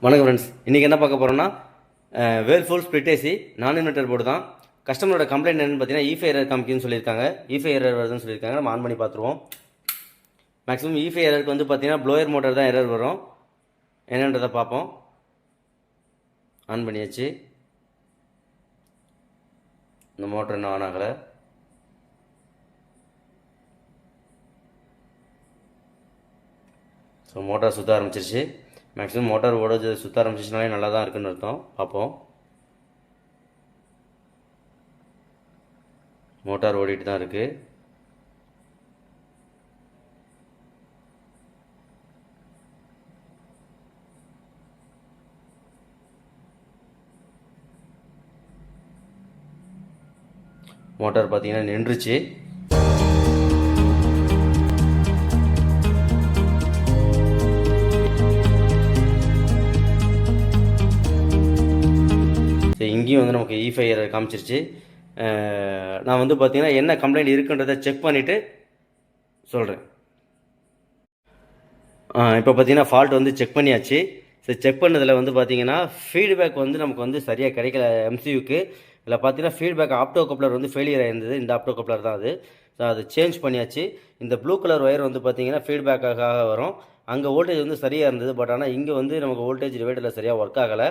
வணக்கம் ஃப்ரெண்ட்ஸ், இன்றைக்கி என்ன பார்க்க போகிறோம்னா வேர்ல்ஃபூல் ஸ்ப்ளிட் ஏசி நான் இன்வெர்ட்டர் போர்டு தான். கஸ்டமரோட கம்ப்ளைண்ட் என்னென்னு பார்த்தீங்கன்னா இஃபை எரர் காமிக்குன்னு சொல்லியிருக்காங்க. இஃபை எரர் வருதுன்னு சொல்லியிருக்காங்க. நம்ம ஆன் பண்ணி பார்த்துருவோம். மேக்ஸிமம் இஃபை எரருக்கு வந்து பார்த்தீங்கன்னா ப்ளோயர் மோட்டர் தான் எரர் வரும். என்னன்றதை பார்ப்போம். ஆன் பண்ணியாச்சு. இந்த மோட்டர் இன்னும் ஆன் ஆகலை. ஸோ மோட்டார் சுற்ற ஆரம்பிச்சிருச்சு. மேக்ஸிமம் மோட்டார் ஓட சுற்ற ஆரம்பிச்சிச்சுனாலே நல்லா தான் இருக்குன்னு அர்த்தம். பார்ப்போம். மோட்டார் ஓடிட்டு தான் இருக்குது. மோட்டார் பார்த்தீங்கன்னா நின்றுச்சு. இங்கேயும் வந்து நமக்கு இஃபை எரர் காமிச்சிருச்சு. நான் வந்து பார்த்தீங்கன்னா என்ன கம்ப்ளைண்ட் இருக்குன்றதை செக் பண்ணிவிட்டு சொல்கிறேன். இப்போ பார்த்தீங்கன்னா ஃபால்ட் வந்து செக் பண்ணியாச்சு. சரி, செக் பண்ணதில் வந்து பார்த்தீங்கன்னா ஃபீட்பேக் வந்து நமக்கு வந்து சரியாக கிடைக்கல எம்சியூக்கு. இதில் பார்த்தீங்கன்னா ஃபீட்பேக் ஆப்டோ கப்ளர் வந்து ஃபெயிலியர் ஆயிருந்தது. இந்த ஆப்டோ கப்ளர் தான் அது. ஸோ அது சேஞ்ச் பண்ணியாச்சு. இந்த ப்ளூ கலர் ஒயர் வந்து பார்த்தீங்கன்னா ஃபீட்பேக்காக வரும். அங்கே வோல்டேஜ் வந்து சரியாக இருந்தது. பட் ஆனால் இங்கே வந்து நமக்கு வோல்டேஜ் டிவைடரில் சரியாக ஒர்க் ஆகலை.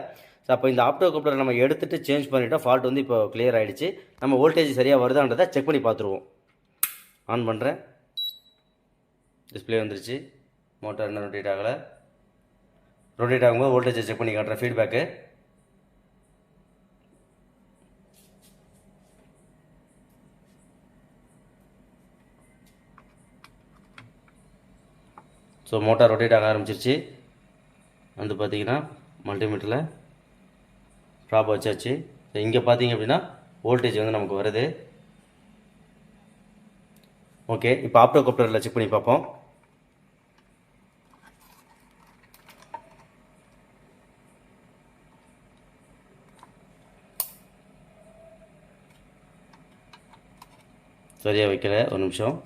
ஸோ அப்போ இந்த ஆப்டோ கப்ளரை நம்ம எடுத்துகிட்டு சேஞ்ச் பண்ணிவிட்டோம். ஃபால்ட் வந்து இப்போ கிளியர் ஆகிடுச்சு. நம்ம வோல்டேஜ் சரியாக வருதான்றதை செக் பண்ணி பார்த்துருவோம். ஆன் பண்ணுறேன். டிஸ்பிளே வந்துருச்சு. மோட்டார் இன்னும் ரொட்டேட் ஆகலை. ரொட்டேட் ஆகும்போது வோல்டேஜை செக் பண்ணி காட்டுறேன். ஃபீட்பேக்கு ஸோ மோட்டார் ரொட்டேட் ஆக ஆரம்பிச்சிருச்சு. வந்து பார்த்தீங்கன்னா மல்டிமீட்டரில் ப்ராப் வச்சாச்சு. ஸோ இங்கே பார்த்தீங்க அப்படின்னா வோல்டேஜ் வந்து நமக்கு வருது. ஓகே, இப்போ ஆப்டோ கப்ளரில் செக் பண்ணி பார்ப்போம். சரியாக வைக்கல, ஒரு நிமிஷம்.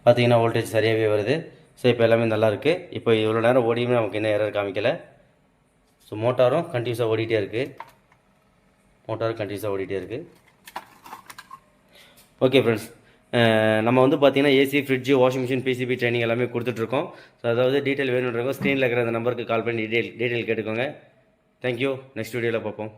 பார்த்தீங்கன்னா வோல்டேஜ் சரியாகவே வருது. ஸோ இப்போ எல்லாமே நல்லாயிருக்கு. இப்போ இவ்வளோ நேரம் ஓடியுமே நமக்கு என்ன எரர் காமிக்கலை. ஸோ மோட்டாரும் கண்டினியூஸாக ஓடிட்டே இருக்குது. ஓகே ஃப்ரெண்ட்ஸ், நம்ம வந்து பார்த்தீங்கன்னா AC, fridge, washing machine, PCB training எல்லாமே கொடுத்துட்ருக்கோம். ஸோ அதாவது டீட்டெயில் வேணுன்றவங்க ஸ்க்ரீனில் இருக்கிற அந்த நம்பருக்கு கால் பண்ணி டீட்டெயில் கேட்டுக்கோங்க. தேங்க்யூ. நெக்ஸ்ட் வீடியோவில் பார்ப்போம்.